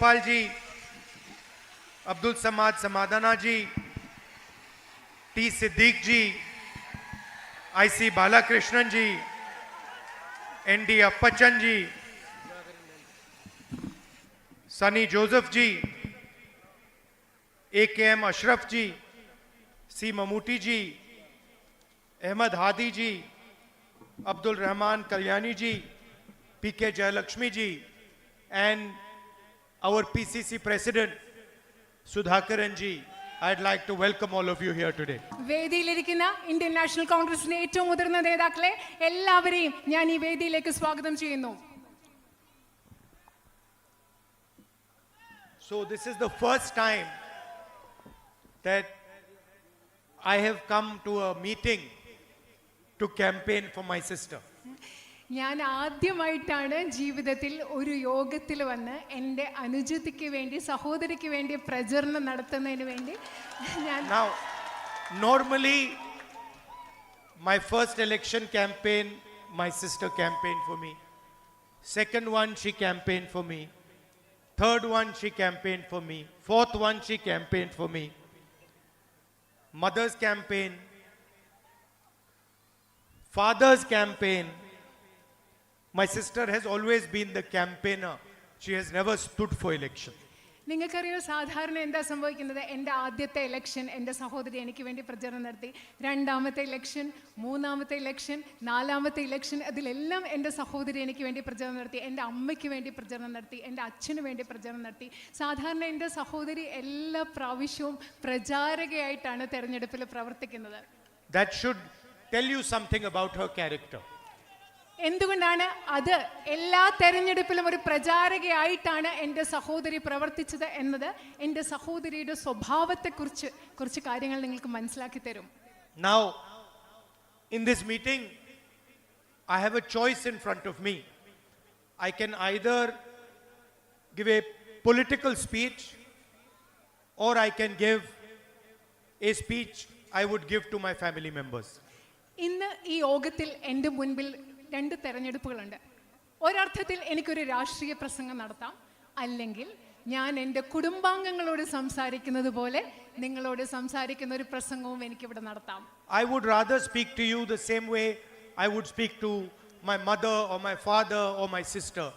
Gopal ji, Abdul Samad Samadana ji, T. Siddiq ji, IC Balakrishnan ji, ND Appachan ji, Sunny Joseph ji, AKM Ashraf ji, C. Mamuti ji, Ahmad Hadi ji, Abdul Rahman Kalyani ji, PK Jayalakshmi ji, and our PCC President Sudhakaran ji. I'd like to welcome all of you here today. വേദിയിലിരിക്കുന്ന Indian national കോൺഗ്രസിന്റെ ഏറ്റവും മുതിർന്ന നേതാക്കളെ എല്ലാവരെയും ഞാൻ ഈ വേദിയിലേക്ക് സ്വാഗതം ചെയ്യുന്നു. So this is the first time that I have come to a meeting to campaign for my sister. ഞാൻ ആദ്യമായിട്ടാണ് ജീവിതത്തിൽ ഒരു യോഗത്തിൽ വന്ന് എൻ്റെ അനുജത്തിക്ക് വേണ്ടി സഹോദരിക്ക് വേണ്ടി പ്രചരണം നടത്തുന്നതിന് വേണ്ടി ഞാൻ Now normally my first election campaign my sister campaigned for me. Second one she campaigned for me. Third one she campaigned for me. Fourth one she campaigned for me. Mother's campaign, father's campaign. My sister has always been the campaigner. She has never stood for election. നിങ്ങൾക്കറിയോ സാധാരണ എന്താ സംഭവിക്കുന്നത്? എൻ്റെ ആദ്യത്തെ election എൻ്റെ സഹോദരി എനിക്ക് വേണ്ടി പ്രചരണം നടത്തി. രണ്ടാമത്തെ ഇലക്ഷൻ, മൂന്നാമത്തെ ഇലക്ഷൻ, നാലാമത്തെ ഇലക്ഷൻ, അതിലെല്ലാം എൻ്റെ സഹോദരി എനിക്ക് വേണ്ടി പ്രചരണം നടത്തി. എൻ്റെ അമ്മയ്ക്ക് വേണ്ടി പ്രചരണം നടത്തി, എൻ്റെ അച്ഛന് വേണ്ടി പ്രചരണം നടത്തി. സാധാരണ എൻ്റെ സഹോദരി എല്ലാ പ്രാവശ്യവും പ്രചാരകയായിട്ടാണ് തെരഞ്ഞെടുപ്പിൽ പ്രവർത്തിക്കുന്നത്. That should tell you something about her character. എന്തുകൊണ്ടാണ് അത്? എല്ലാ തെരഞ്ഞെടുപ്പിലും ഒരു പ്രചാരകയായിട്ടാണ് എൻ്റെ സഹോദരി പ്രവർത്തിച്ചത് എന്നത് എൻ്റെ സഹോദരിയുടെ സ്വഭാവത്തെക്കുറിച്ച് കുറച്ച് കാര്യങ്ങൾ നിങ്ങൾക്ക് മനസ്സിലാക്കി തരും. Now in this meeting I have a choice in front of me. I can either give a political speech or I can give a speech I would give to my family members. ഇന്ന് ഈ യോഗത്തിൽ എൻ്റെ മുൻപിൽ രണ്ട് തെരഞ്ഞെടുപ്പുകളുണ്ട്. ഒരർത്ഥത്തിൽ എനിക്കൊരു രാഷ്ട്രീയ പ്രസംഗം നടത്താം, അല്ലെങ്കിൽ ഞാൻ എൻ്റെ കുടുംബാംഗങ്ങളോട് സംസാരിക്കുന്നത് പോലെ നിങ്ങളോട് സംസാരിക്കുന്ന ഒരു പ്രസംഗവും എനിക്കിവിടെ നടത്താം. I would rather speak to you the same way I would speak to my mother or my father or my sister.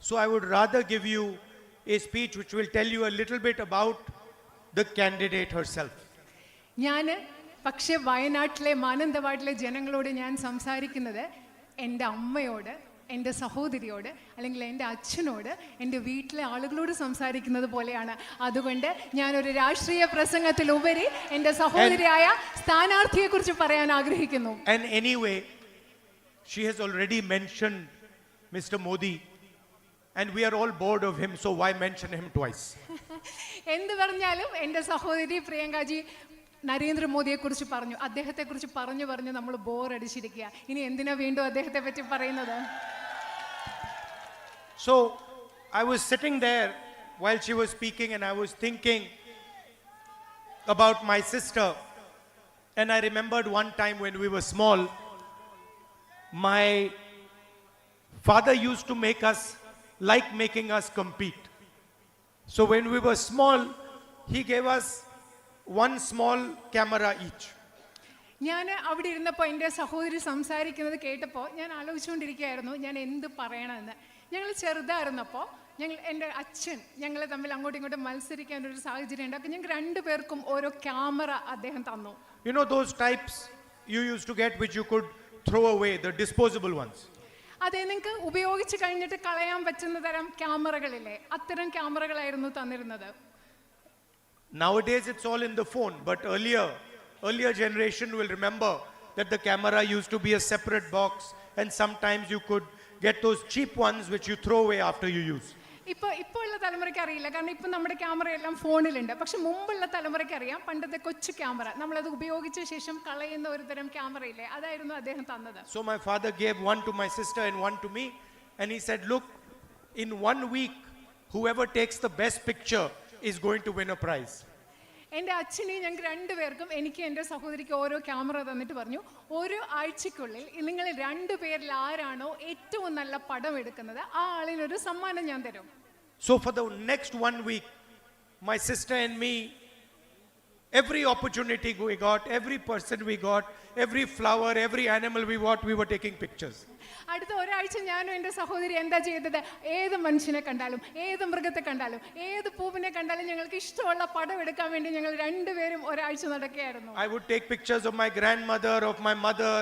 So I would rather give you a speech which will tell you a little bit about the candidate herself. ഞാൻ പക്ഷേ വയനാട്ടിലെ മാനന്തവാടിലെ ജനങ്ങളോട് ഞാൻ സംസാരിക്കുന്നത് എൻ്റെ അമ്മയോട്, എൻ്റെ സഹോദരിയോട്, അല്ലെങ്കിൽ എൻ്റെ അച്ഛനോട്, എൻ്റെ വീട്ടിലെ ആളുകളോട് സംസാരിക്കുന്നത് പോലെയാണ്. അതുകൊണ്ട് ഞാനൊരു രാഷ്ട്രീയ പ്രസംഗത്തിലുപരി എൻ്റെ സഹോദരിയായ സ്ഥാനാർത്ഥിയെക്കുറിച്ച് പറയാൻ ആഗ്രഹിക്കുന്നു. And anyway, she has already mentioned Mr. Modi and we are all bored of him, so why mention him twice? എന്ത് പറഞ്ഞാലും എൻ്റെ സഹോദരി പ്രിയങ്കാജി നരേന്ദ്രമോദിയെ കുറിച്ച് പറഞ്ഞു, അദ്ദേഹത്തെക്കുറിച്ച് പറഞ്ഞു നമ്മൾ ബോറടിച്ചിരിക്കുക. ഇനി എന്തിനാ വീണ്ടും അദ്ദേഹത്തെ പറ്റി പറയുന്നത്? So I was sitting there while she was speaking and I was thinking about my sister, and I remembered one time when we were small, my father used to make making us compete. So when we were small, he gave us one small camera each. ഞാൻ അവിടെ ഇരുന്നപ്പോൾ എൻ്റെ സഹോദരി സംസാരിക്കുന്നത് കേട്ടപ്പോൾ ഞാൻ ആലോചിച്ചുകൊണ്ടിരിക്കുകയായിരുന്നു ഞാൻ എന്ത് പറയണമെന്ന്. ഞങ്ങൾ ചെറുതായിരുന്നപ്പോൾ എൻ്റെ അച്ഛൻ ഞങ്ങളെ തമ്മിൽ അങ്ങോട്ടും ഇങ്ങോട്ടും മത്സരിക്കാൻ ഒരു സാഹചര്യം ഉണ്ട്. അപ്പോൾ ഞങ്ങൾക്ക് രണ്ടുപേർക്കും ഓരോ ക്യാമറ അദ്ദേഹം തന്നു. You know those types you used to get which you could throw away, the disposable ones. അതെ, നിങ്ങൾക്ക് ഉപയോഗിച്ച് കഴിഞ്ഞിട്ട് കളയാൻ പറ്റുന്ന തരം ക്യാമറകളില്ലേ, അത്തരം ക്യാമറകളായിരുന്നു തന്നിരുന്നത്. Nowadays it's all in the phone, but earlier generation will remember that the camera used to be a separate box and sometimes you could get those cheap ones which you throw away after you use. ഇപ്പോൾ ഉള്ള തലമുറയ്ക്ക് അറിയില്ല, കാരണം ഇപ്പം നമ്മുടെ camera എല്ലാം ഫോണിലുണ്ട്. പക്ഷെ മുമ്പുള്ള തലമുറയ്ക്ക് അറിയാം, പണ്ടത്തെ കൊച്ചു ക്യാമറ നമ്മളത് ഉപയോഗിച്ച ശേഷം കളയുന്ന ഒരു തരം ക്യാമറയില്ലേ, അതായിരുന്നു അദ്ദേഹം തന്നത്. So my father gave one to my sister and one to me, and he said, look, in 1 week whoever takes the best picture is going to win a prize. എൻ്റെ അച്ഛനെയും ഞങ്ങൾക്ക് രണ്ടുപേർക്കും, എനിക്ക് എൻ്റെ സഹോദരിക്ക് ഓരോ ക്യാമറ തന്നിട്ട് പറഞ്ഞു, ഓരോ ആഴ്ചക്കുള്ളിൽ നിങ്ങൾ രണ്ടുപേരിൽ ആരാണോ ഏറ്റവും നല്ല പടം എടുക്കുന്നത് ആ ആളിനൊരു സമ്മാനം ഞാൻ തരും. So for the next 1 week, my sister and me, every opportunity we got, every person we got, every flower, every animal we got, we were taking pictures. അടുത്ത ഒരാഴ്ച ഞാനും എൻ്റെ സഹോദരി എന്താ ചെയ്തത്, ഏത് മനുഷ്യനെ കണ്ടാലും ഏത് മൃഗത്തെ കണ്ടാലും ഏത് പൂവിനെ കണ്ടാലും ഞങ്ങൾക്ക് ഇഷ്ടമുള്ള പടം എടുക്കാൻ വേണ്ടി ഞങ്ങൾ രണ്ടുപേരും ഒരാഴ്ച നടക്കുകയായിരുന്നു. I would take pictures of my grandmother, of my mother.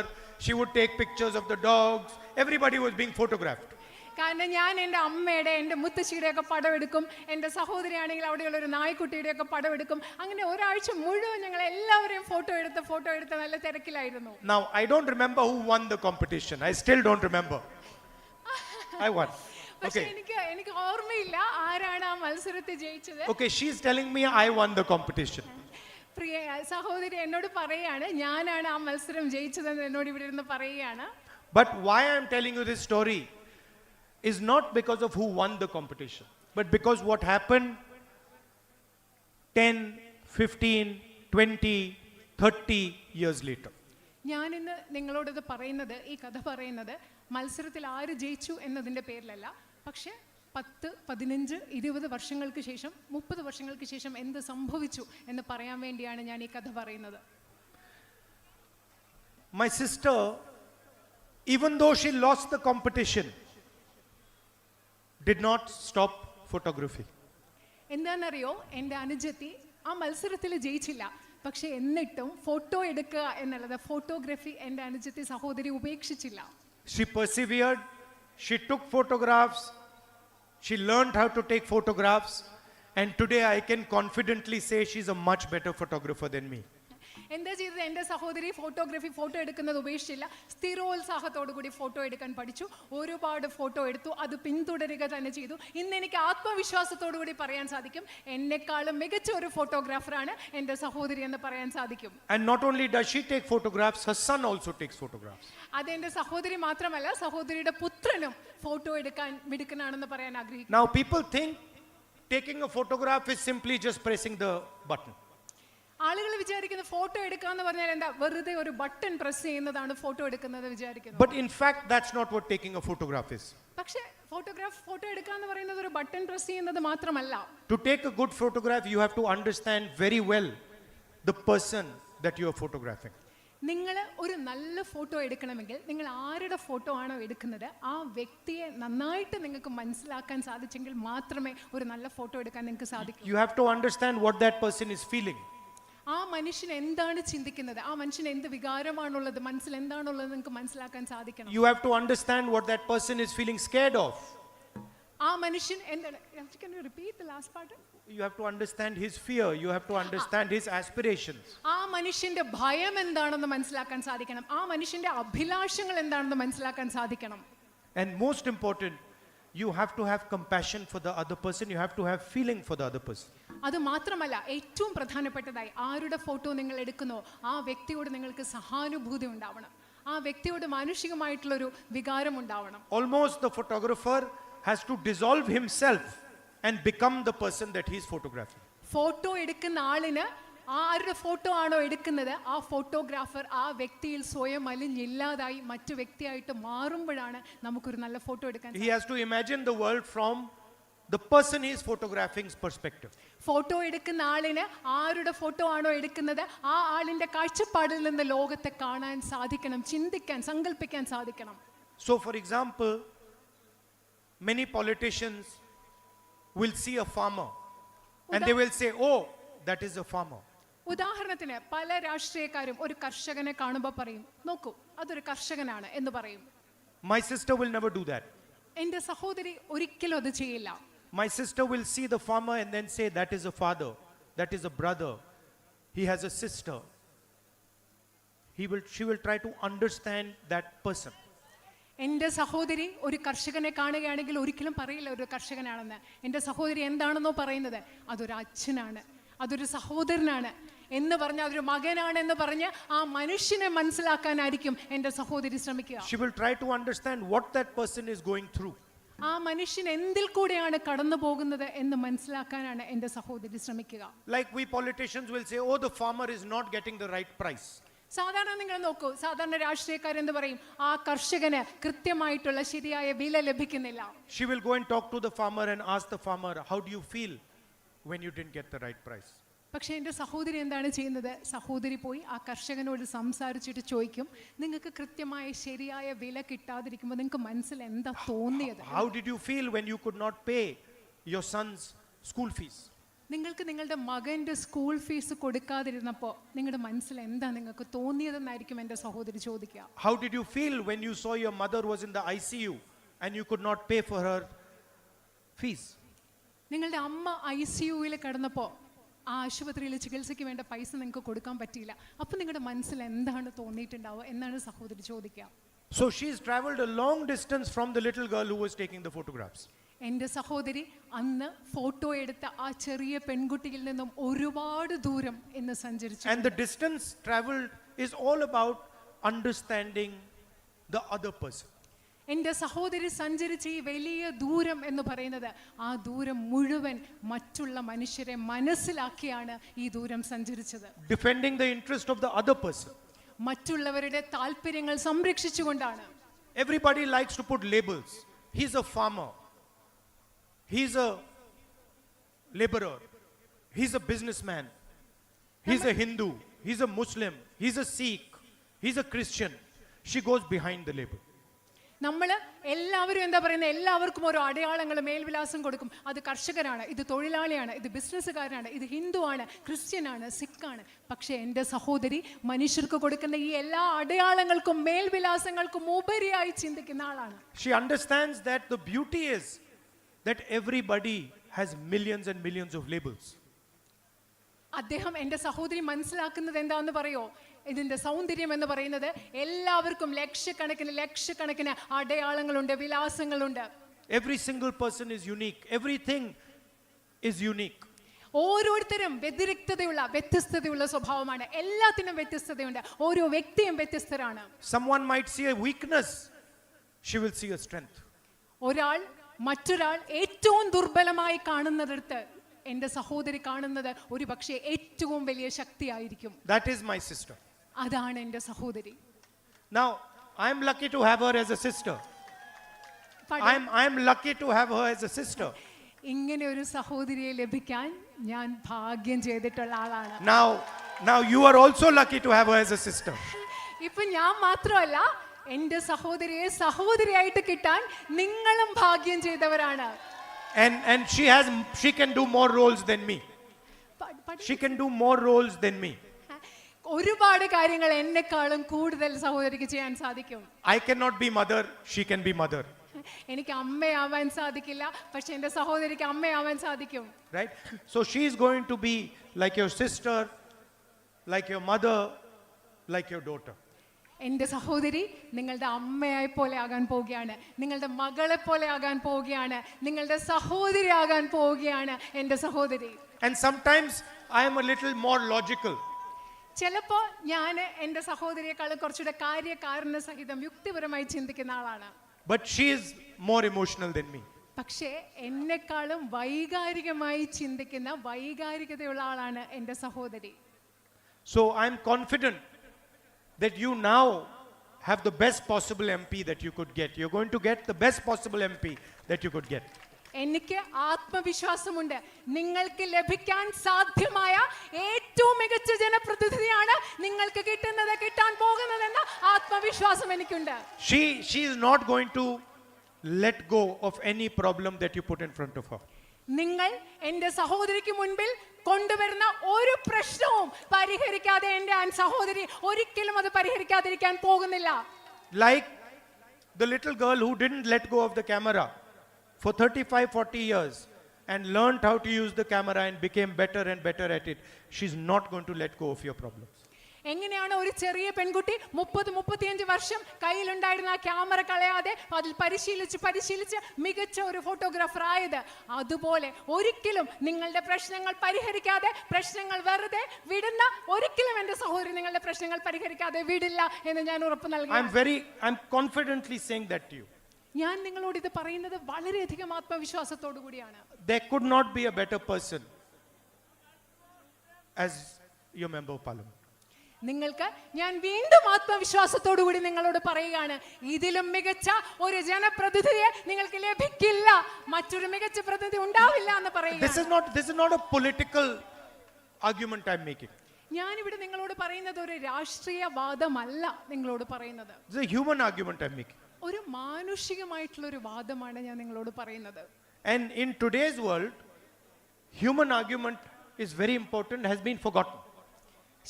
She would take pictures of the dogs. Everybody was being photographed. കാരണം ഞാൻ എൻ്റെ അമ്മയുടെ എൻ്റെ മുത്തശ്ശിയുടെ ഒക്കെ പടം എടുക്കും, എൻ്റെ സഹോദരിയാണെങ്കിൽ അവിടെയുള്ള ഒരു നായ്ക്കുട്ടിയുടെ ഒക്കെ പടം എടുക്കും. അങ്ങനെ ഒരാഴ്ച മുഴുവൻ ഞങ്ങൾ എല്ലാവരെയും ഫോട്ടോ എടുത്ത് നല്ല തിരക്കിലായിരുന്നു. Now I don't remember who won the competition. I still don't remember. I won. പക്ഷേ Okay. എനിക്ക് ഓർമ്മയില്ല ആരാണ് ആ മത്സരത്തിൽ ജയിച്ചത്. Okay, she's telling me I won the competition. പ്രിയ സഹോദരി എന്നോട് പറയാണ് ഞാനാണ് ആ മത്സരം ജയിച്ചതെന്ന് എന്നോട് ഇവിടെ ഇരുന്ന് പറയുകയാണ്. But why I'm telling you this story is not because of who won the competition, but because what happened 10, 15, 20, 30 years later. ഞാൻ ഇന്ന് നിങ്ങളോടത് പറയുന്നത്, ഈ കഥ പറയുന്നത് മത്സരത്തിൽ ആര് ജയിച്ചു എന്നതിൻ്റെ പേരിലല്ല, പക്ഷേ 10, 15, 20 വർഷങ്ങൾക്ക് ശേഷം 30 വർഷങ്ങൾക്ക് ശേഷം എന്ത് സംഭവിച്ചു എന്ന് പറയാൻ വേണ്ടിയാണ് ഞാൻ ഈ കഥ പറയുന്നത്. My sister, even though she lost the competition, did not stop photography. എന്താണെന്നറിയോ, എൻ്റെ അനുജത്തി ആ മത്സരത്തിൽ ജയിച്ചില്ല, പക്ഷെ എന്നിട്ടും ഫോട്ടോ എടുക്കുക എന്നുള്ളത്, ഫോട്ടോഗ്രാഫി എൻ്റെ അനുജത്തി സഹോദരി ഉപേക്ഷിച്ചില്ല. She persevered, she took photographs, she learned how to take photographs, and today I can confidently say she's a much better photographer than me. എന്താ ചെയ്തത്, എൻ്റെ സഹോദരി ഫോട്ടോ എടുക്കുന്നത് ഉപേക്ഷിച്ചില്ല, സ്ഥിരോത്സാഹത്തോടു കൂടി ഫോട്ടോ എടുക്കാൻ പഠിച്ചു, ഒരുപാട് ഫോട്ടോ എടുത്തു, അത് പിന്തുടരുക തന്നെ ചെയ്തു. ഇന്ന് എനിക്ക് ആത്മവിശ്വാസത്തോടു കൂടി പറയാൻ സാധിക്കും, എന്നെക്കാളും മികച്ച ഒരു ഫോട്ടോഗ്രാഫറാണ് എൻ്റെ സഹോദരി എന്ന് പറയാൻ സാധിക്കും. And not only does she take photographs, her son also takes photographs. അത് എൻ്റെ സഹോദരി മാത്രമല്ല, സഹോദരിയുടെ പുത്രനും ഫോട്ടോ എടുക്കാൻ മിടുക്കനാണെന്ന് പറയാൻ ആഗ്രഹിക്കുന്നു. Now people think taking a photograph is simply just pressing the button. ആളുകൾ വിചാരിക്കുന്ന ഫോട്ടോ എടുക്കാന്ന് പറഞ്ഞാൽ എന്താ, വെറുതെ ഒരു ബട്ടൺ പ്രസ് ചെയ്യുന്നതാണ് ഫോട്ടോ എടുക്കുന്നത് വിചാരിക്കുന്നു. But in fact, that's not what taking a photograph is. പക്ഷേ ഫോട്ടോ എടുക്കാന്ന് പറയുന്നത് ഒരു ബട്ടൺ പ്രസ് ചെയ്യുന്നത് മാത്രമല്ല. To take a good photograph, you have to understand very well the person that you are photographing. നിങ്ങൾ ഒരു നല്ല ഫോട്ടോ എടുക്കണമെങ്കിൽ നിങ്ങൾ ആരുടെ ഫോട്ടോ ആണോ എടുക്കുന്നത് ആ വ്യക്തിയെ നന്നായിട്ട് നിങ്ങൾക്ക് മനസ്സിലാക്കാൻ സാധിച്ചെങ്കിൽ മാത്രമേ ഒരു നല്ല ഫോട്ടോ എടുക്കാൻ നിങ്ങൾക്ക് സാധിക്കൂ. You have to understand what that person is feeling. ആ മനുഷ്യൻ എന്താണ് ചിന്തിക്കുന്നത്, ആ മനുഷ്യന് എന്ത് വികാരമാണുള്ളത്, മനസ്സിൽ എന്താണുള്ളത് നിങ്ങൾക്ക് മനസ്സിലാക്കാൻ സാധിക്കണം. You have to understand what that person is feeling scared of. ആ മനുഷ്യൻ എന്താണ്, can you repeat the last part? You have to understand his fear. You have to understand his aspirations. ആ മനുഷ്യന്റെ ഭയം എന്താണെന്ന് മനസ്സിലാക്കാൻ സാധിക്കണം, ആ മനുഷ്യന്റെ അഭിലാഷങ്ങൾ എന്താണെന്ന് മനസ്സിലാക്കാൻ സാധിക്കണം. And most important, you have to have compassion for the other person. You have to have feeling for the other person. അത് മാത്രമല്ല, ഏറ്റവും പ്രധാനപ്പെട്ടതായി ആരുടെ ഫോട്ടോ നിങ്ങൾ എടുക്കുന്നോ ആ വ്യക്തിയോട് നിങ്ങൾക്ക് സഹാനുഭൂതി ഉണ്ടാവണം, ആ വ്യക്തിയോട് മാനുഷികമായിട്ടുള്ളൊരു വികാരം ഉണ്ടാവണം. Almost the photographer has to dissolve himself and become the person that he is photographing. Photo എടുക്കുന്ന ആളിന് ആരുടെ ഫോട്ടോ ആണോ എടുക്കുന്നത് ആ ഫോട്ടോഗ്രാഫർ ആ വ്യക്തിയിൽ സ്വയം അലിഞ്ഞില്ലാതായി മറ്റു വ്യക്തിയായിട്ട് മാറുമ്പോഴാണ് നമുക്കൊരു നല്ല ഫോട്ടോ എടുക്കാൻ. He has to imagine the world from the person he is photographing's perspective. Photo എടുക്കുന്ന ആളിന് ആരുടെ ഫോട്ടോ ആണോ എടുക്കുന്നത് ആ ആളിന്റെ കാഴ്ചപ്പാടിൽ നിന്ന് ലോകത്തെ കാണാൻ സാധിക്കണം, ചിന്തിക്കാൻ, സങ്കല്പിക്കാൻ സാധിക്കണം. So for example, many politicians will see a farmer and they will say, oh, that is a farmer. ഉദാഹരണത്തിന് പല രാഷ്ട്രീയക്കാരും ഒരു കർഷകനെ കാണുമ്പോൾ പറയും, നോക്കൂ അതൊരു കർഷകനാണ് എന്ന് പറയും. My sister will never do that. എൻ്റെ സഹോദരി ഒരിക്കലും അത് ചെയ്യില്ല. My sister will see the farmer and then say, that is a father, that is a brother, he has a sister. She will try to understand that person. എൻ്റെ സഹോദരി ഒരു കർഷകനെ കാണുകയാണെങ്കിൽ ഒരിക്കലും പറയില്ല ഒരു കർഷകനാണെന്ന്. എൻ്റെ സഹോദരി എന്താണെന്നോ പറയുന്നത്, അതൊരു അച്ഛനാണ്, അതൊരു സഹോദരനാണ് എന്ന് പറഞ്ഞ്, അതൊരു മകനാണ് എന്ന് പറഞ്ഞ് ആ മനുഷ്യനെ മനസ്സിലാക്കാനായിരിക്കും എൻ്റെ സഹോദരി ശ്രമിക്കുക. She will try to understand what that person is going through. ആ മനുഷ്യൻ എന്തിൽ കൂടെയാണ് കടന്നു പോകുന്നത് എന്ന് മനസ്സിലാക്കാനാണ് എൻ്റെ സഹോദരി ശ്രമിക്കുക. Like we politicians will say, oh, the farmer is not getting the right price. സാധാരണ നിങ്ങൾ നോക്കൂ, സാധാരണ രാഷ്ട്രീയക്കാരെന്ത് പറയും? ആ കർഷകന് കൃത്യമായിട്ടുള്ള ശരിയായ വില ലഭിക്കുന്നില്ല. She will go and talk to the farmer and ask the farmer, how do you feel when you didn't get the right price? പക്ഷേ എൻ്റെ സഹോദരി എന്താണ് ചെയ്യുന്നത്? സഹോദരി പോയി ആ കർഷകനോട് സംസാരിച്ചിട്ട് ചോദിക്കും, നിങ്ങൾക്ക് കൃത്യമായ ശരിയായ വില കിട്ടാതിരിക്കുമ്പോൾ നിങ്ങൾക്ക് മനസ്സിൽ എന്താ തോന്നിയത്? How did you feel when you could not pay your son's school fees? നിങ്ങൾക്ക് നിങ്ങളുടെ മകൻ്റെ സ്കൂൾ ഫീസ് കൊടുക്കാതിരുന്നപ്പോൾ നിങ്ങളുടെ മനസ്സിൽ എന്താ നിങ്ങൾക്ക് തോന്നിയതെന്നായിരിക്കും എൻ്റെ സഹോദരി ചോദിക്കുക. How did you feel when you saw your mother was in the ICU and you could not pay for her fees? നിങ്ങളുടെ അമ്മ ICUയിൽ കിടന്നപ്പോൾ ആ ആശുപത്രിയിൽ ചികിത്സയ്ക്ക് വേണ്ട പൈസ നിങ്ങൾക്ക് കൊടുക്കാൻ പറ്റിയില്ല. അപ്പം നിങ്ങളുടെ മനസ്സിൽ എന്താണ് തോന്നിയിട്ടുണ്ടാവുക എന്നാണ് സഹോദരി ചോദിക്കുക. So she's traveled a long distance from the little girl who was taking the photographs. എൻ്റെ സഹോദരി അന്ന് ഫോട്ടോ എടുത്ത ആ ചെറിയ പെൺകുട്ടിയിൽ നിന്നും ഒരുപാട് ദൂരം ഇന്ന് സഞ്ചരിച്ചു. And the distance traveled is all about understanding the other person. എൻ്റെ സഹോദരി സഞ്ചരിച്ച ഈ വലിയ ദൂരം എന്ന് പറയുന്നത് ആ ദൂരം മുഴുവൻ മറ്റുള്ള മനുഷ്യരെ മനസ്സിലാക്കിയാണ് ഈ ദൂരം സഞ്ചരിച്ചത്. Defending the interest of the other person. മറ്റുള്ളവരുടെ താല്പര്യങ്ങൾ സംരക്ഷിച്ചുകൊണ്ടാണ്. Everybody likes to put labels. He's a farmer. He's a laborer. He's a businessman. He's a Hindu. He's a Muslim. He's a Sikh. He's a Christian. She goes behind the label. നമ്മൾ എല്ലാവരും എന്താ പറയുന്നത്? എല്ലാവർക്കും ഓരോ അടയാളങ്ങൾ, മേൽവിലാസം കൊടുക്കും. അത് കർഷകരാണ്, ഇത് തൊഴിലാളിയാണ്, ഇത് ബിസിനസ്സുകാരനാണ്, ഇത് ഹിന്ദു ആണ്, ക്രിസ്ത്യനാണ്, സിഖാണ്. പക്ഷേ എൻ്റെ സഹോദരി മനുഷ്യർക്ക് കൊടുക്കുന്ന ഈ എല്ലാ അടയാളങ്ങൾക്കും മേൽവിലാസങ്ങൾക്കും ഉപരിയായി ചിന്തിക്കുന്ന ആളാണ്. She understands that the beauty is that everybody has millions and millions of labels. അദ്ദേഹം എൻ്റെ സഹോദരി മനസ്സിലാക്കുന്നത് എന്താണെന്ന് പറയോ? ഇതിൻ്റെ സൗന്ദര്യം എന്ന് പറയുന്നത് എല്ലാവർക്കും ലക്ഷക്കണക്കിന് അടയാളങ്ങളുണ്ട്, വിലാസങ്ങളുണ്ട്. Every single person is unique. Everything is unique. ഓരോരുത്തരും വ്യത്യസ്തതയുള്ള സ്വഭാവമാണ്. എല്ലാത്തിനും വ്യത്യസ്തതയുണ്ട്. ഓരോ വ്യക്തിയും വ്യത്യസ്തരാണ്. Someone might see a weakness, she will see a strength. മറ്റൊരാൾ ഏറ്റവും ദുർബലമായി കാണുന്നിടത്ത് എൻ്റെ സഹോദരി കാണുന്നത് ഒരു പക്ഷേ ഏറ്റവും വലിയ ശക്തിയായിരിക്കും. That is my sister. അതാണ് എൻ്റെ സഹോദരി. Now I am lucky to have her as a sister. I am lucky to have her as a sister. ഇങ്ങനെ ഒരു സഹോദരിയെ ലഭിക്കാൻ ഞാൻ ഭാഗ്യം ചെയ്തിട്ടുള്ള ആളാണ്. Now you are also lucky to have her as a sister. ഇപ്പൊ ഞാൻ മാത്രമല്ല, എൻ്റെ സഹോദരിയെ സഹോദരിയായിട്ട് കിട്ടാൻ നിങ്ങളും ഭാഗ്യം ചെയ്തവരാണ്. And she can do more roles than me. She can do more roles than me. ഒരുപാട് കാര്യങ്ങൾ എന്നെക്കാളും കൂടുതൽ സഹോദരിക്ക് ചെയ്യാൻ സാധിക്കും. I cannot be mother, she can be mother. എനിക്ക് അമ്മയാവാൻ സാധിക്കില്ല, പക്ഷെ എൻ്റെ സഹോദരിക്ക് അമ്മയാവാൻ സാധിക്കും. Right? So she is going to be like your sister, like your mother, like your daughter. എൻ്റെ സഹോദരി നിങ്ങളുടെ അമ്മയായി പോലെ ആകാൻ പോവുകയാണ്, നിങ്ങളുടെ മകളെ പോലെ ആകാൻ പോവുകയാണ്, നിങ്ങളുടെ സഹോദരി ആകാൻ പോവുകയാണ് എൻ്റെ സഹോദരി. And sometimes I am a little more logical. ചിലപ്പോൾ ഞാൻ എൻ്റെ സഹോദരിയെക്കാളും കുറച്ചുകൂടെ കാര്യകാരണ സഹിതം യുക്തിപരമായി ചിന്തിക്കുന്ന ആളാണ്. But she is more emotional than me. പക്ഷേ എന്നെക്കാളും വൈകാരികമായി ചിന്തിക്കുന്ന വൈകാരികതയുള്ള ആളാണ് എൻ്റെ സഹോദരി. So I am confident that you now have the best possible MP that you could get. You're going to get the best possible MP that you could get. എനിക്ക് ആത്മവിശ്വാസമുണ്ട്, നിങ്ങൾക്ക് ലഭിക്കാൻ സാധ്യമായ ഏറ്റവും മികച്ച ജനപ്രതിനിധിയാണ് നിങ്ങൾക്ക് കിട്ടാൻ പോകുന്നതെന്ന ആത്മവിശ്വാസം എനിക്കുണ്ട്. She is not going to let go of any problem that you put in front of her. നിങ്ങൾ എൻ്റെ സഹോദരിക്ക് മുൻപിൽ കൊണ്ടുവരുന്ന ഒരു പ്രശ്നവും പരിഹരിക്കാതെ എൻ്റെ സഹോദരി ഒരിക്കലും അത് പരിഹരിക്കാതിരിക്കാൻ പോകുന്നില്ല. Like the little girl who didn't let go of the camera for 35-40 years and learned how to use the camera and became better and better at it. She's not going to let go of your problems. എങ്ങനെയാണ് ഒരു ചെറിയ പെൺകുട്ടി 30-35 വർഷം കയ്യിലുണ്ടായിരുന്ന ആ camera കളയാതെ അതിൽ പരിശീലിച്ച് മികച്ച ഒരു ഫോട്ടോഗ്രാഫർ ആയത്? അതുപോലെ ഒരിക്കലും നിങ്ങളുടെ പ്രശ്നങ്ങൾ പരിഹരിക്കാതെ, പ്രശ്നങ്ങൾ വെറുതെ വിടുന്ന ഒരിക്കലും എൻ്റെ സഹോദരി നിങ്ങളുടെ പ്രശ്നങ്ങൾ പരിഹരിക്കാതെ വിടില്ല എന്ന് ഞാൻ ഉറപ്പ് നൽകുന്നു. I'm confidently saying that to you. ഞാൻ നിങ്ങളോട് ഇത് പറയുന്നത് വളരെയധികം ആത്മവിശ്വാസത്തോടു കൂടിയാണ്. There could not be a better person as your member of parliament. നിങ്ങൾക്ക് ഞാൻ വീണ്ടും ആത്മവിശ്വാസത്തോടു കൂടി നിങ്ങളോട് പറയുകയാണ്, ഇതിലും മികച്ച ഒരു ജനപ്രതിനിധിയെ നിങ്ങൾക്ക് ലഭിക്കില്ല, മറ്റൊരു മികച്ച പ്രതിനിധി ഉണ്ടാവില്ല എന്ന് പറയുക. This is not a political argument I'm making. ഞാനിവിടെ നിങ്ങളോട് പറയുന്നത് ഒരു രാഷ്ട്രീയ വാദമല്ല നിങ്ങളോട് പറയുന്നത്. It's a human argument I'm making. ഒരു മാനുഷികമായിട്ടുള്ള ഒരു വാദമാണ് ഞാൻ നിങ്ങളോട് പറയുന്നത്. And in today's world, human argument is very important, has been forgotten.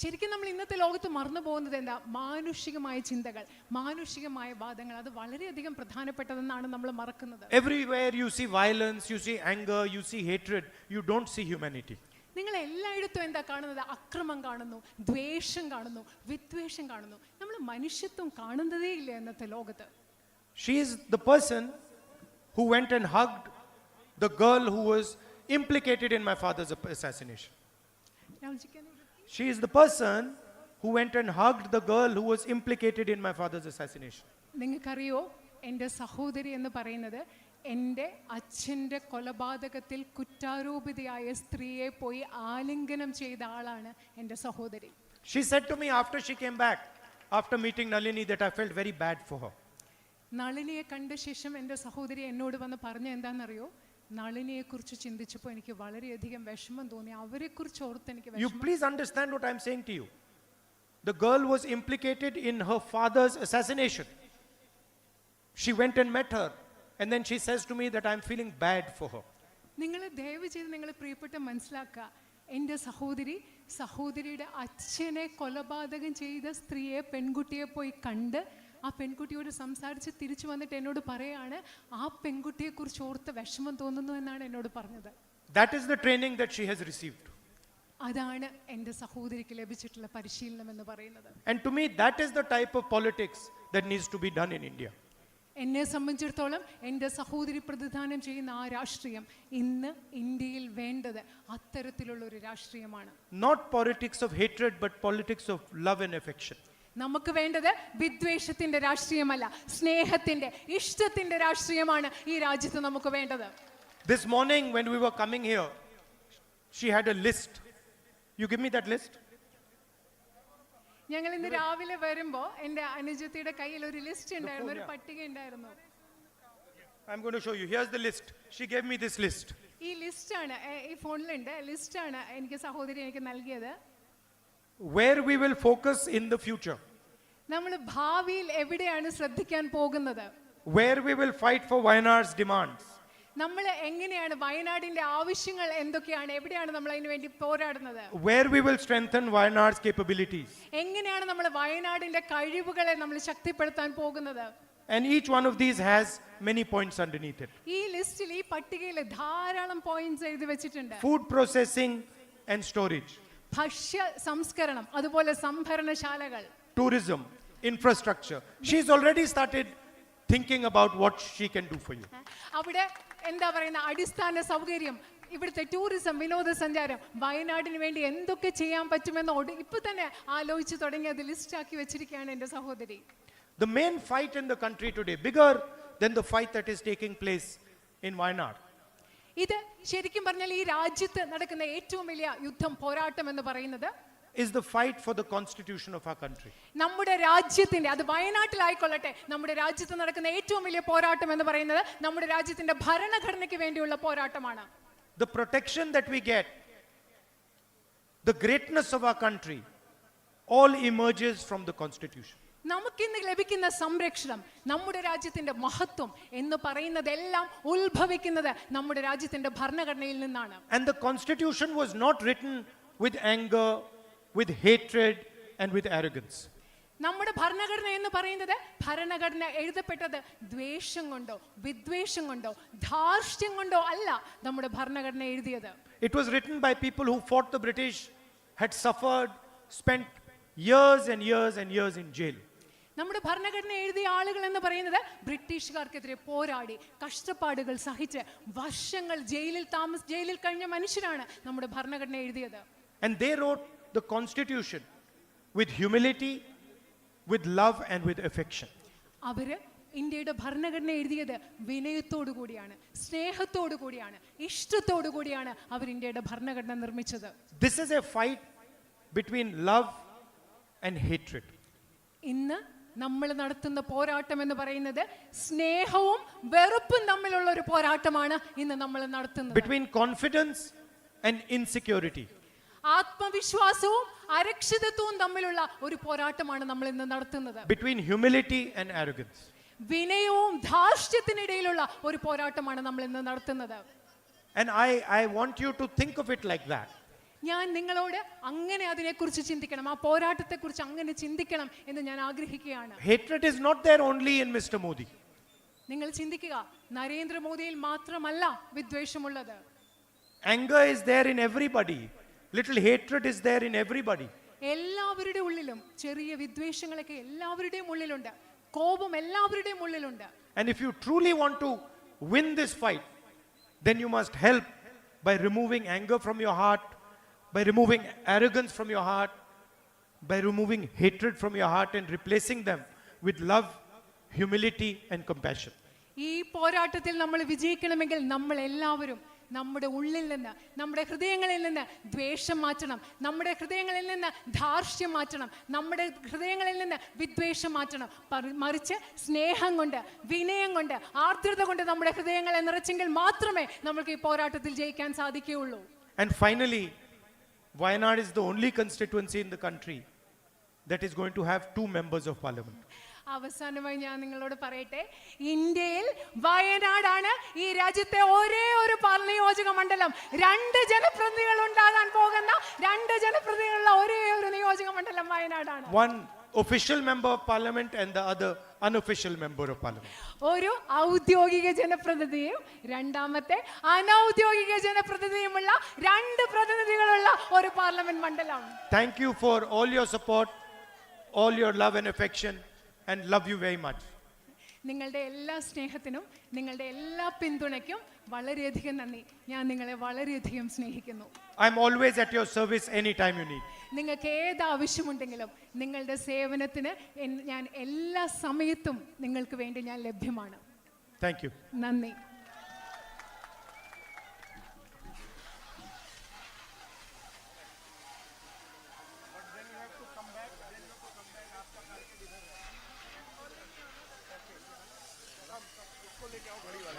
ശരിക്കും നമ്മൾ ഇന്നത്തെ ലോകത്ത് മറന്നു പോകുന്നത് എന്താ? മാനുഷികമായ ചിന്തകൾ, മാനുഷികമായ വാദങ്ങൾ, അത് വളരെയധികം പ്രധാനപ്പെട്ടതെന്നാണ് നമ്മൾ മറക്കുന്നത്. Everywhere you see violence, you see anger, you see hatred, you don't see humanity. നിങ്ങൾ എല്ലായിടത്തും എന്താ കാണുന്നത്? അക്രമം കാണുന്നു, ദ്വേഷം കാണുന്നു, വിദ്വേഷം കാണുന്നു. നമ്മൾ മനുഷ്യത്വം കാണുന്നതേ ഇല്ല ഇന്നത്തെ ലോകത്ത്. She is the person who went and hugged the girl who was implicated in my father's assassination. She is the person who went and hugged the girl who was implicated in my father's assassination. നിങ്ങൾക്കറിയോ, എൻ്റെ സഹോദരി എന്ന് പറയുന്നത് എൻ്റെ അച്ഛൻ്റെ കൊലപാതകത്തിൽ കുറ്റാരോപിതയായ സ്ത്രീയെ പോയി ആലിംഗനം ചെയ്ത ആളാണ് എൻ്റെ സഹോദരി. She said to me after she came back, after meeting Nalini, that I felt very bad for her. നളിനിയെ കണ്ട ശേഷം എൻ്റെ സഹോദരി എന്നോട് വന്ന് പറഞ്ഞ എന്താണെന്നറിയോ? നളിനിയെ കുറിച്ച് ചിന്തിച്ചപ്പോൾ എനിക്ക് വളരെയധികം വിഷമം തോന്നി, അവരെ കുറിച്ച് ഓർത്ത് എനിക്ക് You please understand what I'm saying to you. The girl was implicated in her father's assassination. She went and met her, and then she says to me that I'm feeling bad for her. നിങ്ങൾ ദയവ് ചെയ്ത് നിങ്ങൾ പ്രിയപ്പെട്ട മനസ്സിലാക്കുക, എൻ്റെ സഹോദരിയുടെ അച്ഛനെ കൊലപാതകം ചെയ്ത സ്ത്രീയെ, പെൺകുട്ടിയെ പോയി കണ്ട് ആ പെൺകുട്ടിയോട് സംസാരിച്ച് തിരിച്ചു വന്നിട്ട് എന്നോട് പറയാണ്, ആ പെൺകുട്ടിയെ കുറിച്ച് ഓർത്ത് വിഷമം തോന്നുന്നു എന്നാണ് എന്നോട് പറഞ്ഞത്. That is the training that she has received. അതാണ് എൻ്റെ സഹോദരിക്ക് ലഭിച്ചിട്ടുള്ള പരിശീലനം എന്ന് പറയുന്നത്. And to me, that is the type of politics that needs to be done in India. എന്നെ സംബന്ധിച്ചിടത്തോളം എൻ്റെ സഹോദരി പ്രതിദാനം ചെയ്യുന്ന ആ രാഷ്ട്രീയം ഇന്ന് ഇന്ത്യയിൽ വേണ്ടത് അത്തരത്തിലുള്ള ഒരു രാഷ്ട്രീയമാണ്. Not politics of hatred, but politics of love and affection. നമുക്ക് വേണ്ടത് വിദ്വേഷത്തിന്റെ രാഷ്ട്രീയമല്ല, സ്നേഹത്തിന്റെ, ഇഷ്ടത്തിന്റെ രാഷ്ട്രീയമാണ് ഈ രാജ്യത്ത് നമുക്ക് വേണ്ടത്. This morning when we were coming here, she had a list. You give me that list? ഞങ്ങൾ ഇന്ന് രാവിലെ വരുമ്പോൾ എൻ്റെ അനുജത്തിയുടെ കയ്യിൽ ഒരു ലിസ്റ്റ് ഉണ്ടായിരുന്നു, ഒരു പട്ടിക ഉണ്ടായിരുന്നു. I'm going to show you. Here's the list. She gave me this list. ഈ ലിസ്റ്റാണ്, ഈ ഫോണിലുണ്ട്, ലിസ്റ്റാണ് എനിക്ക് സഹോദരി എനിക്ക് നൽകിയത്. Where we will focus in the future. നമ്മൾ ഭാവിയിൽ എവിടെയാണ് ശ്രദ്ധിക്കാൻ പോകുന്നത്? Where we will fight for Wayanad's demands. നമ്മൾ എങ്ങനെയാണ് വയനാടിന്റെ ആവശ്യങ്ങൾ എന്തൊക്കെയാണ്, എവിടെയാണ് നമ്മൾ അതിനു വേണ്ടി പോരാടുന്നത്? Where we will strengthen Wayanad's capabilities. എങ്ങനെയാണ് നമ്മൾ വയനാടിന്റെ കഴിവുകളെ നമ്മൾ ശക്തിപ്പെടുത്താൻ പോകുന്നത്? And each one of these has many points underneath it. ഈ ലിസ്റ്റിൽ, ഈ പട്ടികയിൽ ധാരാളം പോയിന്റ്സ് എഴുതി വെച്ചിട്ടുണ്ട്. Food processing and storage. ഭക്ഷ്യ സംസ്കരണം, അതുപോലെ സംഭരണശാലകൾ, tourism, infrastructure. She's already started thinking about what she can do for you. അവിടെ എന്താ പറയുന്ന അടിസ്ഥാന സൗകര്യം, ഇവിടുത്തെ ടൂറിസം, വിനോദസഞ്ചാരം, വയനാടിന് വേണ്ടി എന്തൊക്കെ ചെയ്യാൻ പറ്റുമെന്ന് ഇപ്പൊ തന്നെ ആലോചിച്ച് തുടങ്ങി അത് ലിസ്റ്റ് ആക്കി വെച്ചിരിക്കുകയാണ് എൻ്റെ സഹോദരി. The main fight in the country today, bigger than the fight that is taking place in Wayanad. ഇത് ശരിക്കും പറഞ്ഞാൽ ഈ രാജ്യത്ത് നടക്കുന്ന ഏറ്റവും വലിയ യുദ്ധം, പോരാട്ടം എന്ന് പറയുന്നത് is the fight for the constitution of our country. നമ്മുടെ രാജ്യത്തിന്റെ, അത് വയനാട്ടിലായിക്കൊള്ളട്ടെ, നമ്മുടെ രാജ്യത്ത് നടക്കുന്ന ഏറ്റവും വലിയ പോരാട്ടം എന്ന് പറയുന്നത് നമ്മുടെ രാജ്യത്തിന്റെ ഭരണഘടനയ്ക്ക് വേണ്ടിയുള്ള പോരാട്ടമാണ്. The protection that we get, the greatness of our country, all emerges from the constitution. നമുക്കിന്ന് ലഭിക്കുന്ന സംരക്ഷണം, നമ്മുടെ രാജ്യത്തിന്റെ മഹത്വം എന്ന് പറയുന്നതെല്ലാം ഉത്ഭവിക്കുന്നത് നമ്മുടെ രാജ്യത്തിന്റെ ഭരണഘടനയിൽ നിന്നാണ്. And the constitution was not written with anger, with hatred and with arrogance. നമ്മുടെ ഭരണഘടന എന്ന് പറയുന്നത്, ഭരണഘടന എഴുതപ്പെട്ടത് ദ്വേഷം കൊണ്ടോ വിദ്വേഷം കൊണ്ടോ ധാർഷ്ട്യം കൊണ്ടോ അല്ല നമ്മുടെ ഭരണഘടന എഴുതിയത്. It was written by people who fought the British, had suffered, spent years and years and years in jail. നമ്മുടെ ഭരണഘടന എഴുതിയ ആളുകൾ എന്ന് പറയുന്നത് ബ്രിട്ടീഷുകാർക്കെതിരെ പോരാടി കഷ്ടപ്പാടുകൾ സഹിച്ച് വർഷങ്ങൾ ജയിലിൽ കഴിഞ്ഞ മനുഷ്യരാണ് നമ്മുടെ ഭരണഘടന എഴുതിയത്. And they wrote the constitution with humility, with love and with affection. അവര് ഇന്ത്യയുടെ ഭരണഘടന എഴുതിയത് വിനയത്തോടു കൂടിയാണ്, സ്നേഹത്തോടു കൂടിയാണ്, ഇഷ്ടത്തോടു കൂടിയാണ് അവർ ഇന്ത്യയുടെ ഭരണഘടന നിർമ്മിച്ചത്. This is a fight between love and hatred. ഇന്ന് നമ്മൾ നടത്തുന്ന പോരാട്ടം എന്ന് പറയുന്നത് സ്നേഹവും വെറുപ്പും തമ്മിലുള്ള ഒരു പോരാട്ടമാണ് ഇന്ന് നമ്മൾ നടത്തുന്നത്. Between confidence and insecurity. ആത്മവിശ്വാസവും അരക്ഷിതത്വവും തമ്മിലുള്ള ഒരു പോരാട്ടമാണ് നമ്മൾ ഇന്ന് നടത്തുന്നത്. Between humility and arrogance. വിനയവും ധാർഷ്ട്യത്തിനിടയിലുള്ള ഒരു പോരാട്ടമാണ് നമ്മൾ ഇന്ന് നടത്തുന്നത്. And I want you to think of it like that. ഞാൻ നിങ്ങളോട് അങ്ങനെ അതിനെക്കുറിച്ച് ചിന്തിക്കണം, ആ പോരാട്ടത്തെക്കുറിച്ച് അങ്ങനെ ചിന്തിക്കണം എന്ന് ഞാൻ ആഗ്രഹിക്കുകയാണ്. Hatred is not there only in Mr. Modi. നിങ്ങൾ ചിന്തിക്കുക, നരേന്ദ്രമോദിയിൽ മാത്രമല്ല വിദ്വേഷമുള്ളത്. Anger is there in everybody. Little hatred is there in everybody. എല്ലാവരുടെ ഉള്ളിലും ചെറിയ വിദ്വേഷങ്ങളൊക്കെ എല്ലാവരുടെയും ഉള്ളിലുണ്ട്. കോപം എല്ലാവരുടെയും ഉള്ളിലുണ്ട്. And if you truly want to win this fight, then you must help by removing anger from your heart, by removing arrogance from your heart, by removing hatred from your heart and replacing them with love, humility and compassion. ഈ പോരാട്ടത്തിൽ നമ്മൾ വിജയിക്കണമെങ്കിൽ നമ്മൾ എല്ലാവരും നമ്മുടെ ഉള്ളിൽ നിന്ന്, നമ്മുടെ ഹൃദയങ്ങളിൽ നിന്ന് ദ്വേഷം മാറ്റണം, നമ്മുടെ ഹൃദയങ്ങളിൽ നിന്ന് ധാർഷ്ട്യം മാറ്റണം, നമ്മുടെ ഹൃദയങ്ങളിൽ നിന്ന് വിദ്വേഷം മാറ്റണം. മറിച്ച് സ്നേഹം കൊണ്ട്, വിനയം കൊണ്ട്, ആർദ്രത കൊണ്ട് നമ്മുടെ ഹൃദയങ്ങളെ നിറച്ചെങ്കിൽ മാത്രമേ നമുക്ക് ഈ പോരാട്ടത്തിൽ ജയിക്കാൻ സാധിക്കുകയുള്ളൂ. And finally, Wayanad is the only constituency in the country that is going to have 2 members of parliament. അവസാനമായി ഞാൻ നിങ്ങളോട് പറയട്ടെ, ഇന്ത്യയിൽ വയനാടാണ് ഈ രാജ്യത്തെ ഒരേ ഒരു നിയോജക മണ്ഡലം. 2 ജനപ്രതിനിധികൾ ഉണ്ടാകാൻ പോകുന്ന 2 ജനപ്രതിനിധികളുള്ള ഒരേ ഒരു നിയോജക മണ്ഡലം വയനാടാണ്. One official member of parliament and the other unofficial member of parliament. ഒരു ഔദ്യോഗിക ജനപ്രതിനിധിയും രണ്ടാമത്തെ അനൗദ്യോഗിക ജനപ്രതിനിധിയുമുള്ള 2 പ്രതിനിധികളുള്ള ഒരു പാർലമെന്റ് മണ്ഡലം. Thank you for all your support, all your love and affection, and love you very much. നിങ്ങളുടെ എല്ലാ സ്നേഹത്തിനും നിങ്ങളുടെ എല്ലാ പിന്തുണയ്ക്കും വളരെയധികം നന്ദി. ഞാൻ നിങ്ങളെ വളരെയധികം സ്നേഹിക്കുന്നു. I'm always at your service anytime you need. നിങ്ങൾക്ക് ഏത് ആവശ്യമുണ്ടെങ്കിലും നിങ്ങളുടെ സേവനത്തിന് ഞാൻ എല്ലാ സമയത്തും നിങ്ങൾക്ക് വേണ്ടി ഞാൻ ലഭ്യമാണ്. Thank you. നന്ദി.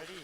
Ready?